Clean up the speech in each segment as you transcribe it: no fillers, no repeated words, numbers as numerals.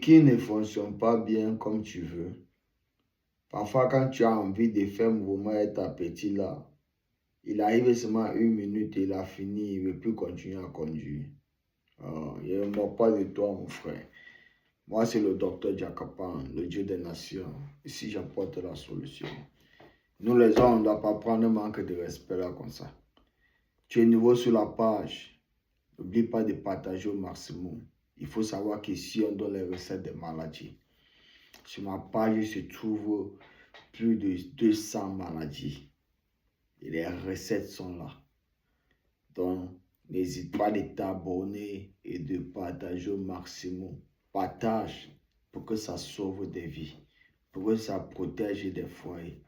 qui ne fonctionne pas bien comme tu veux. Parfois, quand tu as envie de faire mouvement et ta petite là, il arrive seulement 1 minute et il a fini, il ne veut plus continuer à conduire. Je ne me moque pas de toi, mon frère. Moi, c'est le docteur Jakapan, le Dieu des nations. Ici, j'apporte la solution. Nous, les hommes, on ne doit pas prendre un manque de respect là comme ça. Tu es nouveau sur la page. N'oublie pas de partager au maximum. Il faut savoir qu'ici, on donne les recettes des maladies. Sur ma page, il se trouve plus de 200 maladies. Et les recettes sont là. Donc, n'hésite pas de t'abonner et de partager au maximum. Partage pour que ça sauve des vies, pour que ça protège des foyers.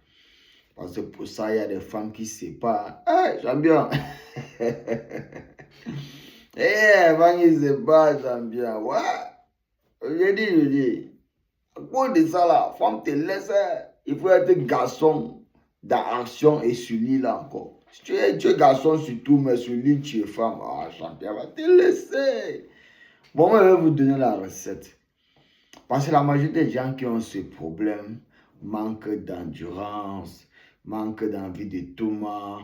Parce que pour ça, il y a des femmes qui se séparent. Hey, j'aime bien. Eh, femmes qui se séparent, j'aime bien. Ouais. Je dis. À cause de ça, la femme te laisse. Il faut être garçon d'action et sur l'île là encore. Si tu es garçon surtout, mais sur l'île, tu es femme. Ah, champion, va te laisser. Bon, moi, je vais vous donner la recette. Parce que la majorité des gens qui ont ce problème manquent d'endurance, manquent d'envie de Thomas.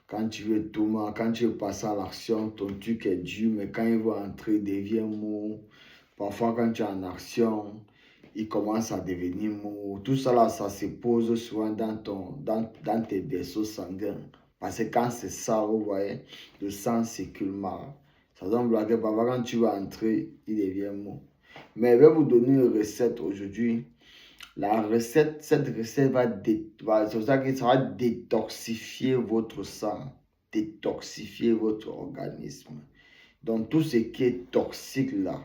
Quand tu veux Thomas, quand tu veux passer à l'action, ton truc est dur, mais quand il va entrer, il devient mou. Parfois, quand tu es en action, il commence à devenir mou. Tout ça là, ça se pose souvent dans tes vaisseaux sanguins. Parce que quand c'est ça, vous voyez, le sang circule mal. Ça donne que parfois quand tu vas entrer, il devient mou. Mais je vais vous donner une recette aujourd'hui. Cette recette c'est ça que ça va détoxifier votre sang, détoxifier votre organisme. Donc tout ce qui est toxique là,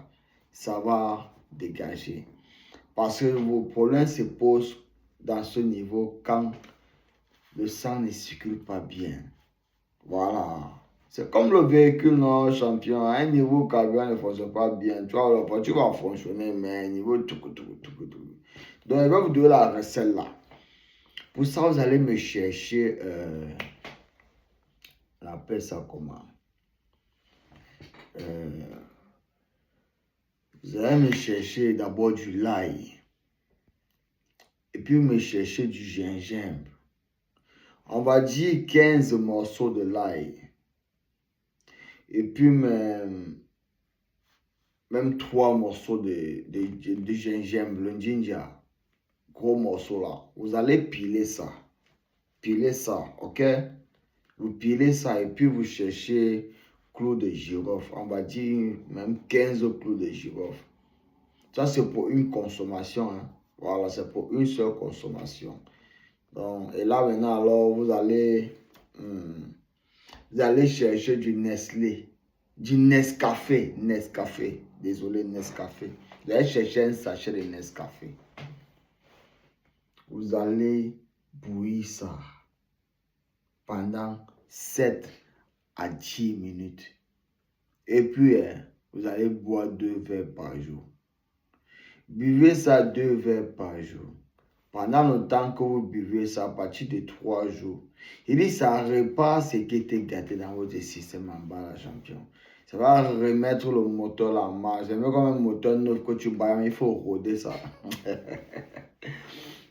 ça va dégager. Parce que vos problèmes se posent dans ce niveau quand le sang ne circule pas bien. Voilà. C'est comme le véhicule, non, champion. À un niveau, carburant ne fonctionne pas bien. Tu vas fonctionner, mais à un niveau, tout. Donc, je vais vous donner la recette là. Pour ça, vous allez me chercher, on appelle ça comment? Vous allez me chercher d'abord du l'ail. Et puis, me chercher du gingembre. On va dire 15 morceaux de l'ail. Et puis, même 3 morceaux de gingembre, le ginger. Gros morceau là. Vous allez piler ça. Piler ça, ok? Vous pilez ça et puis vous cherchez clous de girofle. On va dire même 15 clous de girofle. Ça, c'est pour une consommation. Hein. Voilà, c'est pour une seule consommation. Donc, et là maintenant, alors, vous allez chercher du Nestlé. Du Nescafé. Désolé, Nescafé. Vous allez chercher un sachet de Nescafé. Vous allez bouillir ça pendant 7 à 10 minutes. Et puis, vous allez boire 2 verres par jour. Buvez ça 2 verres par jour. Pendant le temps que vous buvez ça, à partir de 3 jours, il dit ça répare ce qui était gâté dans votre système en bas, la champion. Ça va remettre le moteur en marche. C'est même comme un moteur neuf que tu bats, mais il faut roder ça.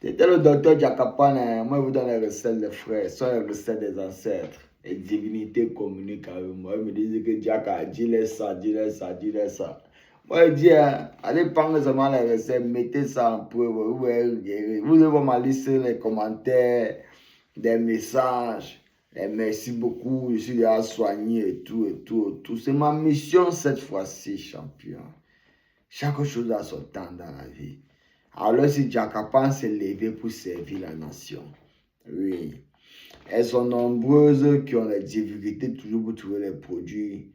C'était le docteur Jakapan. Hein. Moi, je vous donne les recettes des frères. Ce sont les recettes des ancêtres. Les divinités communiquent avec moi. Ils me disent que Jaka, dis-les ça. Moi, je dis, hein, allez prendre seulement les recettes, mettez ça en preuve. Vous allez voir ma liste, les commentaires, des messages. Et merci beaucoup, je suis déjà soigné et tout. C'est ma mission cette fois-ci, champion. Chaque chose a son temps dans la vie. Alors si Jakapan s'est levé pour servir la nation. Oui. Elles sont nombreuses qui ont des difficultés toujours pour trouver les produits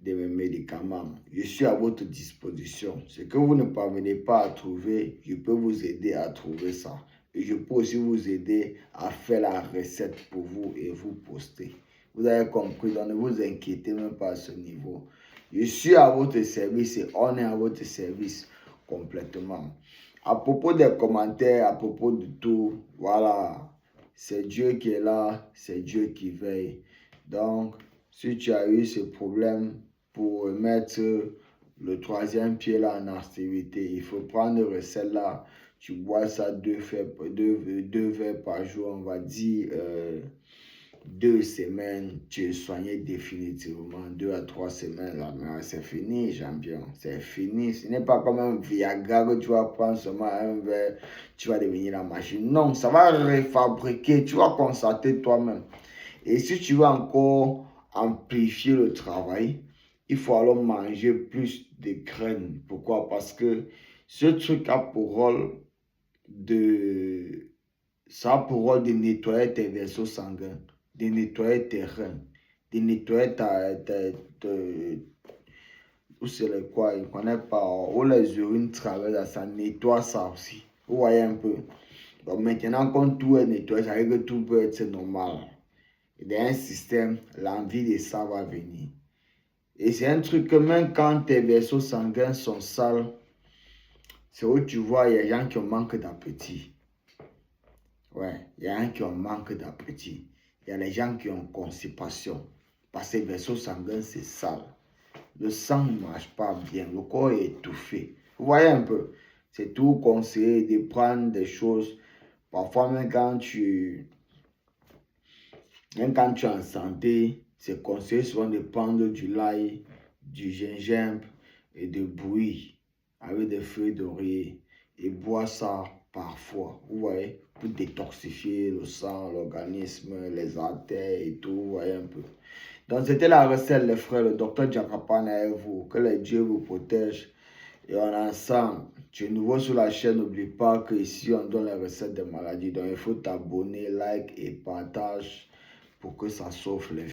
de mes médicaments. Je suis à votre disposition. Ce que vous ne parvenez pas à trouver, je peux vous aider à trouver ça. Et je peux aussi vous aider à faire la recette pour vous et vous poster. Vous avez compris, donc ne vous inquiétez même pas à ce niveau. Je suis à votre service et on est à votre service complètement. À propos des commentaires, à propos de tout, voilà, c'est Dieu qui est là, c'est Dieu qui veille. Donc, si tu as eu ce problème pour mettre le troisième pied là en activité. Il faut prendre celle-là. Tu bois ça deux verres par jour, on va dire 2 semaines, tu es soigné définitivement. 2 à 3 semaines, là, mais c'est fini, champion. C'est fini. Ce n'est pas comme un Viagra que tu vas prendre seulement un verre, tu vas devenir la machine. Non, ça va refabriquer, tu vas constater toi-même. Et si tu veux encore amplifier le travail, il faut alors manger plus de graines. Pourquoi? Parce que ce truc a pour rôle de, ça a pour rôle de nettoyer tes vaisseaux sanguins, de nettoyer tes reins, de nettoyer ou c'est le quoi, il ne connaît pas, où les urines traversent, ça nettoie ça aussi. Vous voyez un peu. Donc maintenant, quand tout est nettoyé, ça veut dire que tout peut être normal. Il y a un système, l'envie de ça va venir. Et c'est un truc que même quand tes vaisseaux sanguins sont sales, c'est où tu vois, il y a des gens qui ont manque d'appétit. Ouais, il y a un qui ont manque d'appétit. Il y a les gens qui ont constipation. Parce que les vaisseaux sanguins, c'est sale. Le sang ne marche pas bien. Le corps est étouffé. Vous voyez un peu? C'est tout conseillé de prendre des choses. Parfois, même quand tu es en santé, c'est conseillé souvent de prendre du l'ail, du gingembre et du bouilli avec des feuilles d'oreiller et boire ça parfois, vous voyez, pour détoxifier le sang, l'organisme, les artères et tout, vous voyez un peu. Donc, c'était la recette, les frères, le docteur Jacapane avec vous. Que les dieux vous protègent. Et on est ensemble. Tu es nouveau sur la chaîne, n'oublie pas que ici on donne les recettes des maladies. Donc, il faut t'abonner, like et partage pour que ça sauve les